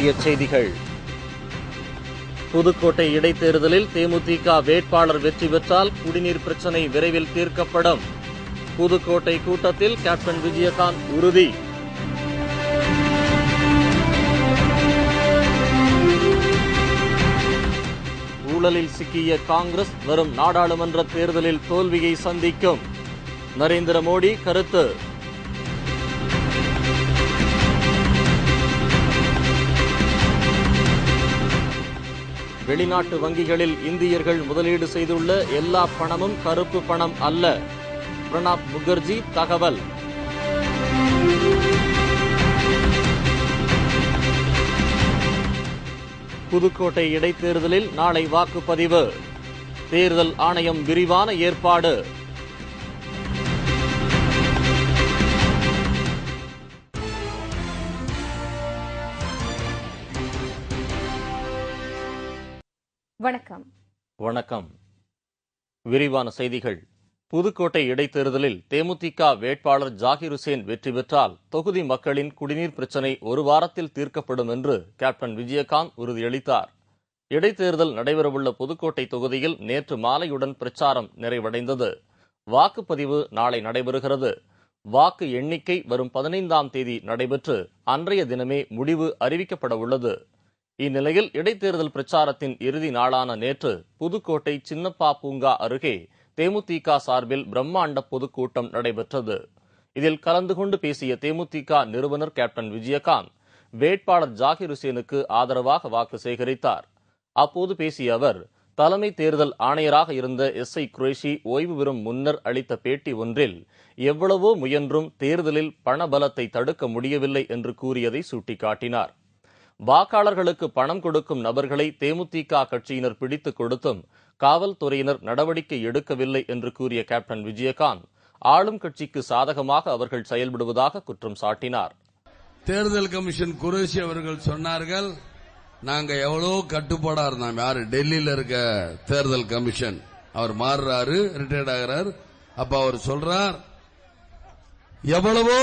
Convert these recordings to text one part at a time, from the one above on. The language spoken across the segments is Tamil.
முக்கிய செய்திகள். புதுக்கோட்டை இடைத்தேர்தலில் தேமுதிக வேட்பாளர் வெற்றி பெற்றால் குடிநீர் பிரச்சினை விரைவில் தீர்க்கப்படும். புதுக்கோட்டை கூட்டத்தில் கேப்டன் விஜயகாந்த் உறுதி. ஊழலில் சிக்கிய காங்கிரஸ் வரும் நாடாளுமன்ற தேர்தலில் தோல்வியை சந்திக்கும். நரேந்திர மோடி கருத்து. வெளிநாட்டு வங்கிகளில் இந்தியர்கள் முதலீடு செய்துள்ள எல்லா பணமும் கருப்பு பணம் அல்ல. பிரணாப் முகர்ஜி தகவல். புதுக்கோட்டை இடைத்தேர்தலில் நாளை வாக்குப்பதிவு. தேர்தல் ஆணையம் விரிவான ஏற்பாடு. வணக்கம். வணக்கம். விரிவான செய்திகள். புதுக்கோட்டை இடைத்தேர்தலில் தேமுதிக வேட்பாளர் ஜாகிர் உசேன் வெற்றி பெற்றால் தொகுதி மக்களின் குடிநீர் பிரச்சினை ஒரு வாரத்தில் தீர்க்கப்படும் என்று கேப்டன் விஜயகாந்த் உறுதியளித்தார். இடைத்தேர்தல் நடைபெறவுள்ள புதுக்கோட்டை தொகுதியில் நேற்று மாலையுடன் பிரச்சாரம் நிறைவடைந்தது. வாக்குப்பதிவு நாளை நடைபெறுகிறது. வாக்கு எண்ணிக்கை வரும் 15ஆம் தேதி நடைபெற்று அன்றைய தினமே முடிவு அறிவிக்கப்பட உள்ளது. இந்நிலையில் இடைத்தேர்தல் பிரச்சாரத்தின் இறுதி நாளான நேற்று புதுக்கோட்டை சின்னப்பா பூங்கா அருகே தேமுதிக சார்பில் பிரம்மாண்ட பொதுக்கூட்டம் நடைபெற்றது. இதில் கலந்து கொண்டு பேசிய தேமுதிக நிறுவனர் கேப்டன் விஜயகாந்த் வேட்பாளர் ஜாகிர் உசேனுக்கு ஆதரவாக வாக்கு சேகரித்தார். அப்போது பேசிய அவர், தலைமை தேர்தல் ஆணையராக இருந்த SI குரேஷி ஓய்வு பெறும் முன்னர் அளித்த பேட்டி ஒன்றில் எவ்வளவோ முயன்றும் தேர்தலில் பணபலத்தை தடுக்க முடியவில்லை என்று கூறியதை சுட்டிக்காட்டினார். வாக்காளர்களுக்கு பணம் கொடுக்கும் நபர்களை தேமுதிக கட்சியினர் பிடித்துக் கொடுத்தும் காவல்துறையினர் நடவடிக்கை எடுக்கவில்லை என்று கூறிய கேப்டன் விஜயகாந்த் ஆளும் கட்சிக்கு சாதகமாக அவர்கள் செயல்படுவதாக குற்றம் சாட்டினார். தேர்தல் கமிஷன் குரேஷி அவர்கள் சொன்னார்கள், நாங்க எவ்வளவு கட்டுப்பாடா இருந்தோம். யாரு? டெல்லியில இருக்க தேர்தல் கமிஷன். அவர் மாறுறாரு, ரிட்டையர்ட் ஆகிறார். அப்ப அவர் சொல்றார், எவ்வளவோ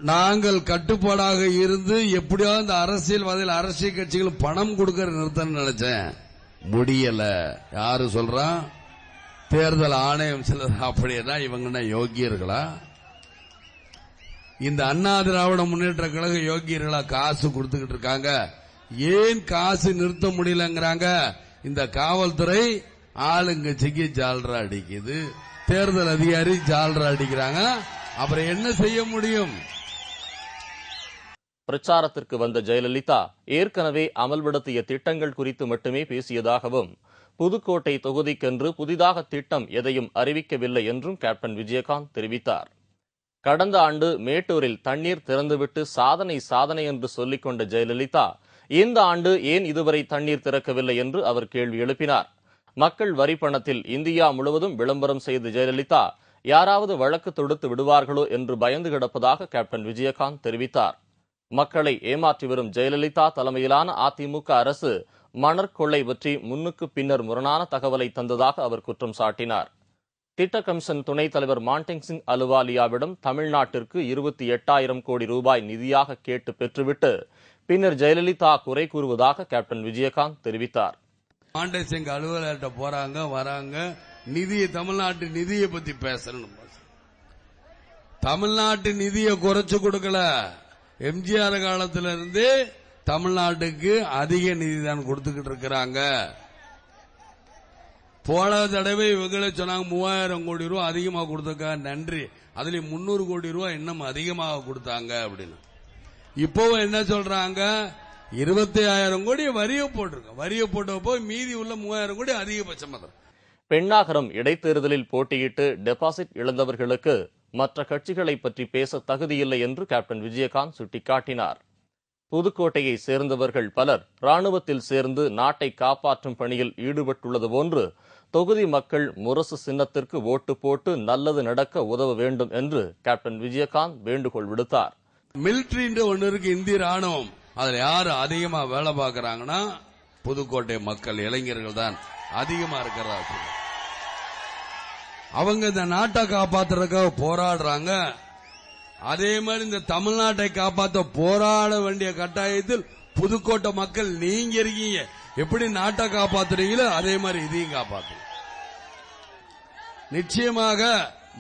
நாங்கள் கட்டுப்பாடாக இருந்து எப்படியாவது அரசியல்வாதிகள் அரசியல் கட்சிகள் பணம் கொடுக்கிற நிறுத்தம் நினைச்சேன், முடியல. யாரு சொல்றா? தேர்தல் ஆணையம் சிலர். அப்படின்னா இவங்க யோகியர்களா? இந்த அண்ணா திராவிட முன்னேற்ற கழக யோகியர்களா? காசு கொடுத்துக்கிட்டு இருக்காங்க. ஏன் காசு நிறுத்த முடியலங்கிறாங்க? இந்த காவல்துறை ஆளுங்கட்சிக்கு ஜால்ரா அடிக்குது, தேர்தல் அதிகாரி ஜால்ரா அடிக்கிறாங்க. அப்புறம் என்ன செய்ய முடியும்? பிரச்சாரத்திற்கு வந்த ஜெயலலிதா ஏற்கனவே அமல்படுத்திய திட்டங்கள் குறித்து மட்டுமே பேசியதாகவும் புதுக்கோட்டை தொகுதிக்கென்று புதிதாக திட்டம் எதையும் அறிவிக்கவில்லை என்றும் கேப்டன் விஜயகாந்த் தெரிவித்தார். கடந்த ஆண்டு மேட்டூரில் தண்ணீர் திறந்துவிட்டு சாதனை என்று சொல்லிக் கொண்ட ஜெயலலிதா இந்த ஆண்டு ஏன் இதுவரை தண்ணீர் திறக்கவில்லை என்று அவர் கேள்வி எழுப்பினார். மக்கள் வரி பணத்தில் இந்தியா முழுவதும் விளம்பரம் செய்த ஜெயலலிதா யாராவது வழக்கு தொடுத்து விடுவார்களோ என்று பயந்து கிடப்பதாக கேப்டன் விஜயகாந்த் தெரிவித்தார். மக்களை ஏமாற்றி வரும் ஜெயலலிதா தலைமையிலான அதிமுக அரசு மணற்கொள்ளை பற்றி முன்னுக்கு பின்னர் முரணான தகவலை தந்ததாக அவர் குற்றம் சாட்டினார். திட்ட கமிஷன் துணைத் தலைவர் மான்டேங் சிங் அலுவாலியாவிடம் தமிழ்நாட்டிற்கு 28,000 கோடி ரூபாய் நிதியாக கேட்டு பெற்றுவிட்டு பின்னர் ஜெயலலிதா குறை கூறுவதாக கேப்டன் விஜயகாந்த் தெரிவித்தார். மான்டேங் சிங் அலுவலர்கிட்ட போறாங்க, வராங்க, நிதியை, தமிழ்நாட்டு நிதியை பத்தி பேசணும். தமிழ்நாட்டு நிதியை குறைச்சு கொடுக்கல. எம்ஜிஆர் காலத்திலிருந்து தமிழ்நாட்டுக்கு அதிக நிதி தான் கொடுத்துக்கிட்டு இருக்கிறாங்க. போன தடவை இவங்களே சொன்னாங்க 3000 கோடி ரூபாய் அதிகமாக கொடுத்துருக்காங்க, நன்றி. அதுல 300 கோடி ரூபாய் இன்னும் அதிகமாக கொடுத்தாங்க அப்படின்னு. இப்பவும் என்ன சொல்றாங்க? 25,000 கோடி வரிய போட்டிருக்க. வரிய போட்டப்போ மீதி உள்ள 3000 கோடி அதிகபட்சம். பெண்ணாகரம் இடைத்தேர்தலில் போட்டியிட்டு டெபாசிட் இழந்தவர்களுக்கு மற்ற கட்சிகளை பற்றி பேச தகுதியில்லை என்று கேப்டன் விஜயகாந்த் சுட்டிக்காட்டினார். புதுக்கோட்டையை சேர்ந்தவர்கள் பலர் ராணுவத்தில் சேர்ந்து நாட்டை காப்பாற்றும் பணியில் ஈடுபட்டுள்ளது போன்று தொகுதி மக்கள் முரசு சின்னத்திற்கு ஓட்டு போட்டு நல்லது நடக்க உதவ வேண்டும் என்று கேப்டன் விஜயகாந்த் வேண்டுகோள் விடுத்தார். மிலிட்டரி ஒன்னு இருக்கு, இந்திய ராணுவம். அதுல யாரு அதிகமா வேலை பார்க்கறாங்கன்னா புதுக்கோட்டை மக்கள், இளைஞர்கள் தான் அதிகமா இருக்கிறாங்க. அவங்க இந்த நாட்டை காப்பாற்றுறதுக்காக போராடுறாங்க. அதே மாதிரி இந்த தமிழ்நாட்டை காப்பாற்ற போராட வேண்டிய கட்டாயத்தில் புதுக்கோட்டை மக்கள் நீங்க இருக்கீங்க, எப்படி நாட்டை காப்பாத்துறீங்களோ அதே மாதிரி இதையும் காப்பாத்துங்க. நிச்சயமாக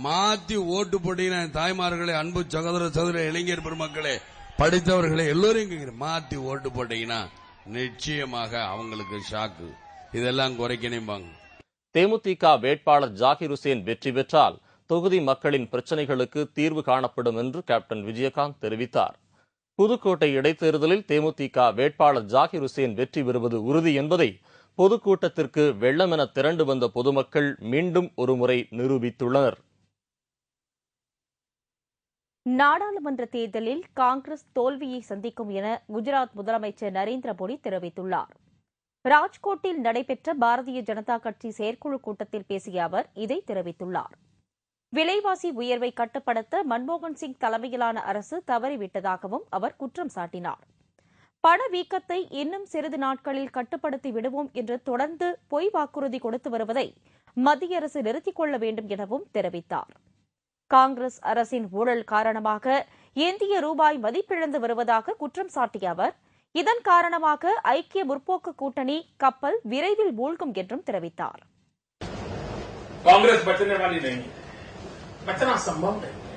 மாத்தி ஓட்டு போட்டீங்கன்னா தாய்மார்களே, அன்பு சகோதர இளைஞர் பெருமக்களே, படித்தவர்களே எல்லோரும் மாத்தி ஓட்டு போட்டீங்கன்னா நிச்சயமாக அவங்களுக்கு ஷாக்கு இதெல்லாம் குறைக்கணும்பாங்க. தேமுதிக வேட்பாளர் ஜாகிர் உசேன் வெற்றி பெற்றால் தொகுதி மக்களின் பிரச்சினைகளுக்கு தீர்வு காணப்படும் என்று கேப்டன் விஜயகாந்த் தெரிவித்தார். புதுக்கோட்டை இடைத்தேர்தலில் தேமுதிக வேட்பாளர் ஜாகிர் உசேன் வெற்றி பெறுவது உறுதி என்பதை பொதுக்கூட்டத்திற்கு வெள்ளமென திரண்டு வந்த பொதுமக்கள் மீண்டும் ஒருமுறை நிரூபித்துள்ளனர். நாடாளுமன்ற தேர்தலில் காங்கிரஸ் தோல்வியை சந்திக்கும் என குஜராத் முதலமைச்சர் நரேந்திர மோடி தெரிவித்துள்ளார். ராஜ்கோட்டில் நடைபெற்ற பாரதிய ஜனதா கட்சி செயற்குழு கூட்டத்தில் பேசிய அவர் இதை தெரிவித்துள்ளார். விலைவாசி உயர்வை கட்டுப்படுத்த மன்மோகன் சிங் தலைமையிலான அரசு தவறிவிட்டதாகவும் அவர் குற்றம் சாட்டினார். பணவீக்கத்தை இன்னும் சிறிது நாட்களில் கட்டுப்படுத்தி விடுவோம் என்று தொடர்ந்து பொய் வாக்குறுதி கொடுத்து வருவதை மத்திய அரசு நிறுத்திக் கொள்ள வேண்டும் எனவும் தெரிவித்தார். காங்கிரஸ் அரசின் ஊழல் காரணமாக இந்திய ரூபாய் மதிப்பிழந்து வருவதாக குற்றம் சாட்டிய அவர் இதன் காரணமாக ஐக்கிய முற்போக்கு கூட்டணி கப்பல் விரைவில் மூழ்கும் என்றும் தெரிவித்தார். कांग्रेस बचने वाली नहीं है, बचना संभव नहीं है।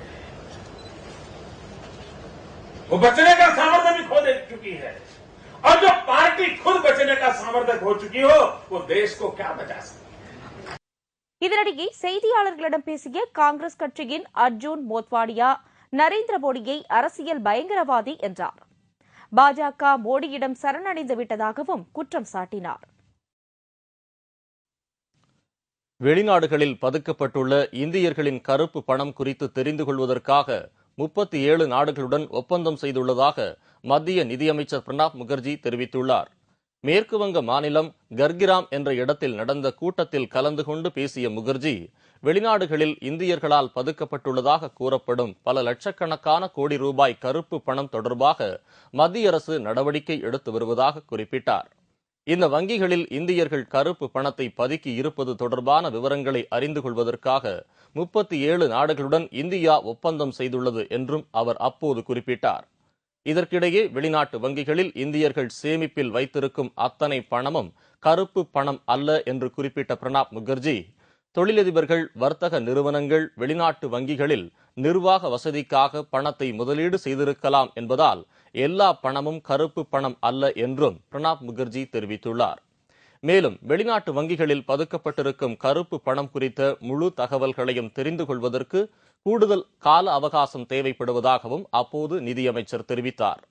वो बचने का सामर्थ्य भी खो दे चुकी है, और जो पार्टी खुद बचने का सामर्थ्य खो चुकी हो वो देश को क्या बचा सकती है। இதனிடையே செய்தியாளர்களிடம் பேசிய காங்கிரஸ் கட்சியின் அர்ஜுன் மோத்வாடியா நரேந்திர மோடியை அரசியல் பயங்கரவாதி என்றார். பாஜக மோடியிடம் சரணடைந்து விட்டதாகவும் குற்றம் சாட்டினார். வெளிநாடுகளில் பதுக்கப்பட்டுள்ள இந்தியர்களின் கருப்பு பணம் குறித்து தெரிந்து கொள்வதற்காக 37 நாடுகளுடன் ஒப்பந்தம் செய்துள்ளதாக மத்திய நிதியமைச்சர் பிரணாப் முகர்ஜி தெரிவித்துள்ளார். மேற்குவங்க மாநிலம் கர்கிராம் என்ற இடத்தில் நடந்த கூட்டத்தில் கலந்து கொண்டு பேசிய முகர்ஜி, வெளிநாடுகளில் இந்தியர்களால் பதுக்கப்பட்டுள்ளதாக கூறப்படும் பல லட்சக்கணக்கான கோடி ரூபாய் கருப்பு பணம் தொடர்பாக மத்திய அரசு நடவடிக்கை எடுத்து வருவதாக குறிப்பிட்டார். இந்த வங்கிகளில் இந்தியர்கள் கருப்பு பணத்தை பதுக்கி இருப்பது தொடர்பான விவரங்களை அறிந்து கொள்வதற்காக 37 நாடுகளுடன் இந்தியா ஒப்பந்தம் செய்துள்ளது என்றும் அவர் அப்போது குறிப்பிட்டார். இதற்கிடையே வெளிநாட்டு வங்கிகளில் இந்தியர்கள் சேமிப்பில் வைத்திருக்கும் அத்தனை பணமும் கருப்பு பணம் அல்ல என்று குறிப்பிட்ட பிரணாப் முகர்ஜி, தொழிலதிபர்கள், வர்த்தக நிறுவனங்கள் வெளிநாட்டு வங்கிகளில் நிர்வாக வசதிக்காக பணத்தை முதலீடு செய்திருக்கலாம் என்பதால் எல்லா பணமும் கருப்பு பணம் அல்ல என்றும் பிரணாப் முகர்ஜி தெரிவித்துள்ளார். மேலும் வெளிநாட்டு வங்கிகளில் பதுக்கப்பட்டிருக்கும் கருப்பு பணம் குறித்த முழு தகவல்களையும் தெரிந்து கொள்வதற்கு கூடுதல் கால அவகாசம் தேவைப்படுவதாகவும் அப்போது நிதியமைச்சர் தெரிவித்தார்.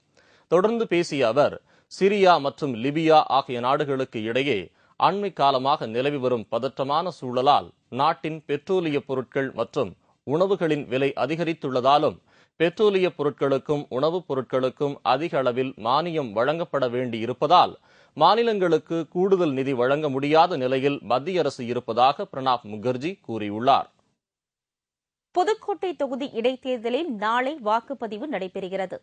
தொடர்ந்து பேசிய அவர், சிரியா மற்றும் லிபியா ஆகிய நாடுகளுக்கு இடையே அண்மை காலமாக நிலவி வரும் பதற்றமான சூழலால் நாட்டின் பெட்ரோலிய பொருட்கள் மற்றும் உணவுகளின் விலை அதிகரித்துள்ளதாலும் பெட்ரோலிய பொருட்களுக்கும் உணவுப் பொருட்களுக்கும் அதிக அளவில் மானியம் வழங்கப்பட வேண்டியிருப்பதால் மாநிலங்களுக்கு கூடுதல் நிதி வழங்க முடியாத நிலையில் மத்திய அரசு இருப்பதாக பிரணாப் முகர்ஜி கூறியுள்ளார். புதுக்கோட்டை தொகுதி இடைத்தேர்தலில் நாளை வாக்குப்பதிவு நடைபெறுகிறது.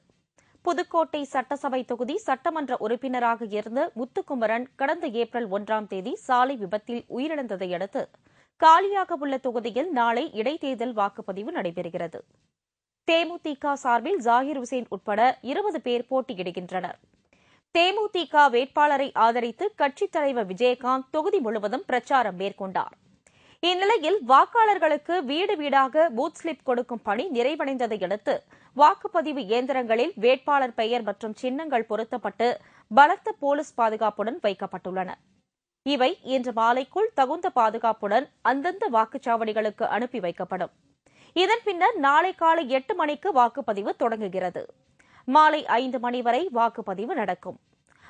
புதுக்கோட்டை சட்டசபை தொகுதி சட்டமன்ற உறுப்பினராக இருந்த முத்துக்குமரன் கடந்த ஏப்ரல் 1ஆம் தேதி சாலை விபத்தில் உயிரிழந்ததை அடுத்து காலியாக உள்ள தொகுதியில் நாளை இடைத்தேர்தல் வாக்குப்பதிவு நடைபெறுகிறது. தேமுதிக சார்பில் ஜாகிர் உசேன் உட்பட 20 பேர் போட்டியிடுகின்றனர். தேமுதிக வேட்பாளரை ஆதரித்து கட்சித் தலைவர் விஜயகாந்த் தொகுதி முழுவதும் பிரச்சாரம் மேற்கொண்டார். இந்நிலையில் வாக்காளர்களுக்கு வீடு வீடாக பூத் ஸ்லிப் கொடுக்கும் பணி நிறைவடைந்ததை அடுத்து வாக்குப்பதிவு இயந்திரங்களில் வேட்பாளர் பெயர் மற்றும் சின்னங்கள் பொருத்தப்பட்டு பலத்த போலீஸ் பாதுகாப்புடன் வைக்கப்பட்டுள்ளன. இவை இன்று மாலைக்குள் தகுந்த பாதுகாப்புடன் அந்தந்த வாக்குச்சாவடிகளுக்கு அனுப்பி வைக்கப்படும். இதன் பின்னர் நாளை காலை 8 மணிக்கு வாக்குப்பதிவு தொடங்குகிறது. மாலை 5 மணி வரை வாக்குப்பதிவு நடக்கும்.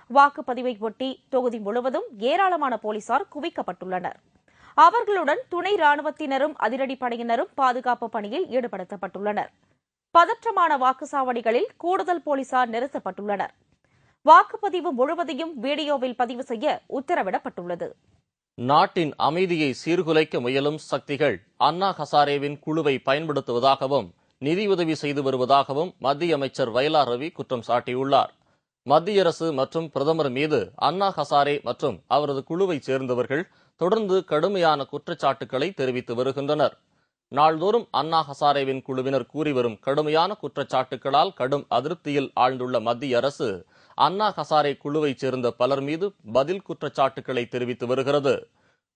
வாக்குப்பதிவை ஒட்டி தொகுதி முழுவதும் ஏராளமான போலீசார் குவிக்கப்பட்டுள்ளனர். அவர்களுடன் துணை ராணுவத்தினரும் அதிரடிப்படையினரும் பாதுகாப்பு பணியில் ஈடுபடுத்தப்பட்டுள்ளனர். பதற்றமான வாக்குச்சாவடிகளில் கூடுதல் போலீசார் நிறுத்தப்பட்டுள்ளனர். வாக்குப்பதிவு முழுவதையும் வீடியோவில் பதிவு செய்ய உத்தரவிடப்பட்டுள்ளது. நாட்டின் அமைதியை சீர்குலைக்க முயலும் சக்திகள் அண்ணா ஹசாரேவின் குழுவை பயன்படுத்துவதாகவும் நிதியுதவி செய்து வருவதாகவும் மத்திய அமைச்சர் வயலா ரவி குற்றம் சாட்டியுள்ளார். மத்திய அரசு மற்றும் பிரதமர் மீது அண்ணா ஹசாரே மற்றும் அவரது குழுவைச் சேர்ந்தவர்கள் தொடர்ந்து கடுமையான குற்றச்சாட்டுகளை தெரிவித்து வருகின்றனர். நாள்தோறும் அண்ணா ஹசாரேவின் குழுவினர் கூறிவரும் கடுமையான குற்றச்சாட்டுகளால் கடும் அதிருப்தியில் ஆழ்ந்துள்ள மத்திய அரசு அண்ணா ஹசாரே குழுவைச் சேர்ந்த பலர் மீது பதில் குற்றச்சாட்டுகளை தெரிவித்து வருகிறது.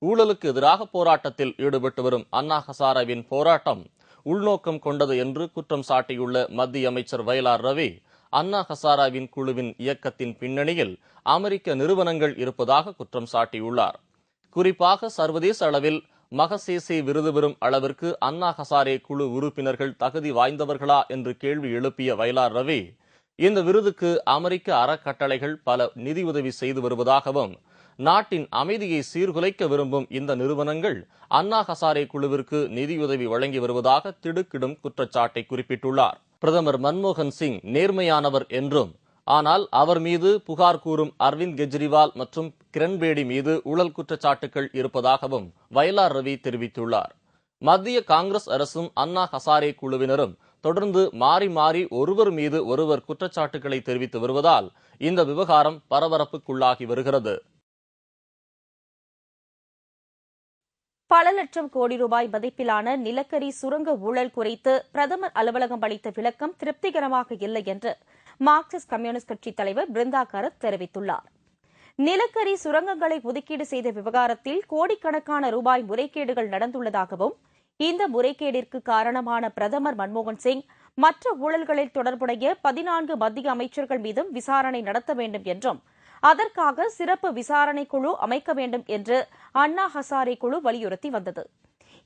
ஊழலுக்கு எதிராக போராட்டத்தில் ஈடுபட்டு வரும் அண்ணா ஹசாரேவின் போராட்டம் உள்நோக்கம் கொண்டது என்று குற்றம் சாட்டியுள்ள மத்திய அமைச்சர் வயலார் ரவி, அண்ணா ஹசாரேவின் குழுவின் இயக்கத்தின் பின்னணியில் அமெரிக்க நிறுவனங்கள் இருப்பதாக குற்றம் சாட்டியுள்ளார். குறிப்பாக சர்வதேச அளவில் மகசேசே விருது பெறும் அளவிற்கு அண்ணா ஹசாரே குழு உறுப்பினர்கள் தகுதி வாய்ந்தவர்களா என்று கேள்வி எழுப்பிய வயலார் ரவி, இந்த விருதுக்கு அமெரிக்க அறக்கட்டளைகள் பல நிதியுதவி செய்து வருவதாகவும், நாட்டின் அமைதியை சீர்குலைக்க விரும்பும் இந்த நிறுவனங்கள் அண்ணா ஹசாரே குழுவிற்கு நிதியுதவி வழங்கி வருவதாக திடுக்கிடும் குற்றச்சாட்டை குறிப்பிட்டுள்ளார். பிரதமர் மன்மோகன் சிங் நேர்மையானவர் என்றும், ஆனால் அவர் மீது புகார் கூறும் அரவிந்த் கெஜ்ரிவால் மற்றும் கிரண்பேடி மீது ஊழல் குற்றச்சாட்டுகள் இருப்பதாகவும் வயலார் ரவி தெரிவித்துள்ளார். மத்திய காங்கிரஸ் அரசும் அண்ணா ஹசாரே குழுவினரும் தொடர்ந்து மாறி மாறி ஒருவர் மீது ஒருவர் குற்றச்சாட்டுகளை தெரிவித்து வருவதால் இந்த விவகாரம் பரபரப்புக்குள்ளாகி வருகிறது. பல லட்சம் கோடி ரூபாய் மதிப்பிலான நிலக்கரி சுரங்க ஊழல் குறித்து பிரதமர் அலுவலகம் அளித்த விளக்கம் திருப்திகரமாக இல்லை என்று மார்க்சிஸ்ட் கம்யூனிஸ்ட் கட்சித் தலைவர் பிருந்தா காரத் தெரிவித்துள்ளார். நிலக்கரி சுரங்கங்களை ஒதுக்கீடு செய்த விவகாரத்தில் கோடிக்கணக்கான ரூபாய் முறைகேடுகள் நடந்துள்ளதாகவும், இந்த முறைகேடிற்கு காரணமான பிரதமர் மன்மோகன் சிங் மற்ற ஊழல்களில் தொடர்புடைய 14 மத்திய அமைச்சர்கள் மீதும் விசாரணை நடத்த வேண்டும் என்றும், அதற்காக சிறப்பு விசாரணை குழு அமைக்க வேண்டும் என்று அண்ணா ஹசாரே குழு வலியுறுத்தி வந்தது.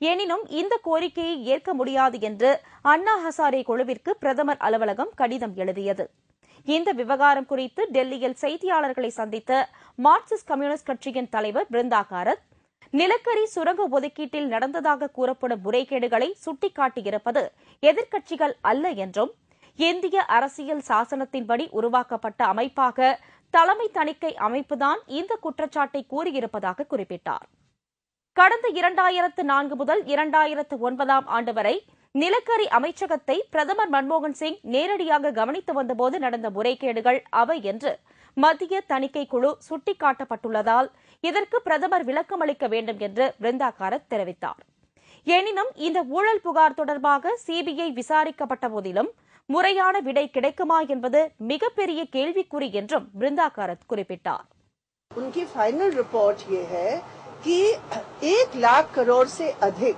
எனினும் இந்த கோரிக்கையை ஏற்க முடியாது என்று அண்ணா ஹசாரே குழுவிற்கு பிரதமர் அலுவலகம் கடிதம் எழுதியது. இந்த விவகாரம் குறித்து டெல்லியில் செய்தியாளர்களை சந்தித்த மார்க்சிஸ்ட் கம்யூனிஸ்ட் கட்சியின் தலைவர் பிருந்தா காரத், நிலக்கரி சுரங்க ஒதுக்கீட்டில் நடந்ததாக கூறப்படும் முறைகேடுகளை சுட்டிக்காட்டியிருப்பது எதிர்க்கட்சிகள் அல்ல என்றும், இந்திய அரசியல் சாசனத்தின்படி உருவாக்கப்பட்ட அமைப்பாக தலைமை தணிக்கை அமைப்புதான் இந்த குற்றச்சாட்டை கூறியிருப்பதாக குறிப்பிட்டார். கடந்த 2004 முதல் 2009 ஆண்டு வரை நிலக்கரி அமைச்சகத்தை பிரதமர் மன்மோகன் சிங் நேரடியாக கவனித்து வந்தபோது நடந்த முறைகேடுகள் அவை என்று மத்திய தணிக்கை குழு சுட்டிக்காட்டப்பட்டுள்ளதால் இதற்கு பிரதமர் விளக்கம் அளிக்க வேண்டும் என்று பிருந்தா காரத் தெரிவித்தார். எனினும் இந்த ஊழல் புகார் தொடர்பாக சிபிஐ விசாரிக்கப்பட்ட போதிலும் முறையான விடை கிடைக்குமா என்பது மிகப்பெரிய கேள்விக்குறி என்றும் பிருந்தா காரத் குறிப்பிட்டார். उनकी फाइनल रिपोर्ट ये है कि 1 लाख करोड़ से अधिक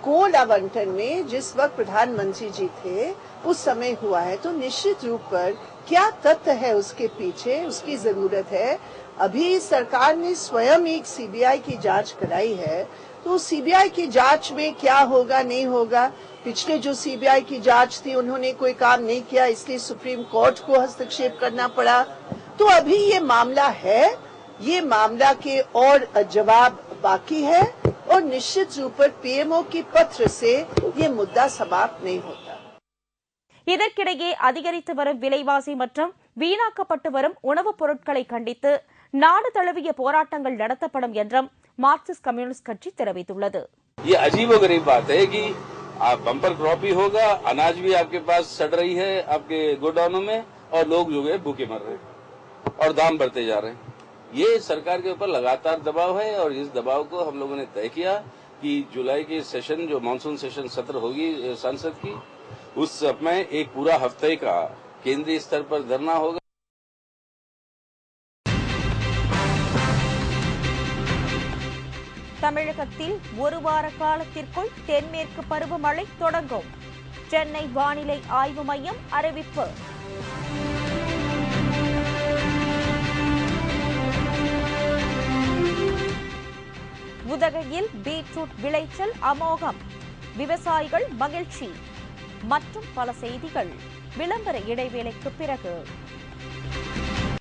कोल आवंटन में जिस वक्त प्रधानमंत्री जी थे उस समय हुआ है, तो निश्चित रूप पर क्या तथ्य है उसके पीछे, उसकी जरूरत है. अभी सरकार ने स्वयं एक सीबीआई की जांच कराई है, तो सीबीआई की जांच में क्या होगा नहीं होगा, पिछले जो सीबीआई की जांच थी उन्होंने कोई काम नहीं किया, इसलिए सुप्रीम कोर्ट को हस्तक्षेप करना पड़ा. तो अभी ये मामला है, ये मामला के और जवाब बाकी है और निश्चित रूप पर पीएमओ की पत्र से ये मुद्दा समाप्त नहीं होता. இதற்கிடையே அதிகரித்து வரும் விலைவாசி மற்றும் வீணாக்கப்பட்டு வரும் உணவுப் பொருட்களை கண்டித்து நாடு தழுவிய போராட்டங்கள் நடத்தப்படும் என்றும் மார்க்சிஸ்ட் கம்யூனிஸ்ட் கட்சி தெரிவித்துள்ளது. ये अजीबोगरीब बात है कि बम्पर क्रॉप ही होगा, अनाज भी आपके पास सड़ रही है आपके गोडाउनों में और लोग जो है भूखे मर रहे हैं और दाम बढ़ते जा रहे हैं. ये सरकार के ऊपर लगातार दबाव है और इस दबाव को हम लोगों ने तय किया कि जुलाई के सेशन जो मानसून सेशन सत्र होगी संसद की, उस समय एक पूरा हफ्ते का केंद्रीय स्तर पर धरना होगा. தமிழகத்தில் ஒரு வார காலத்திற்குள் தென்மேற்கு பருவமழை தொடங்கும். சென்னை வானிலை ஆய்வு மையம் அறிவிப்பு. உதகையில் பீட்ரூட் விளைச்சல் அமோகம், விவசாயிகள் மகிழ்ச்சி மற்றும் பல செய்திகள் விளம்பர இடைவேளைக்கு பிறகு.